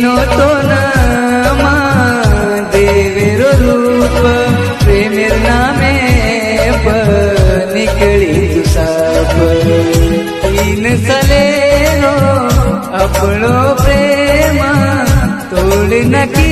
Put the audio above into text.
no तो नमा देवेरो रूप प्रेमेर नामे निकली तू साप तीन सले हो अपनो प्रेम तोड़ नकी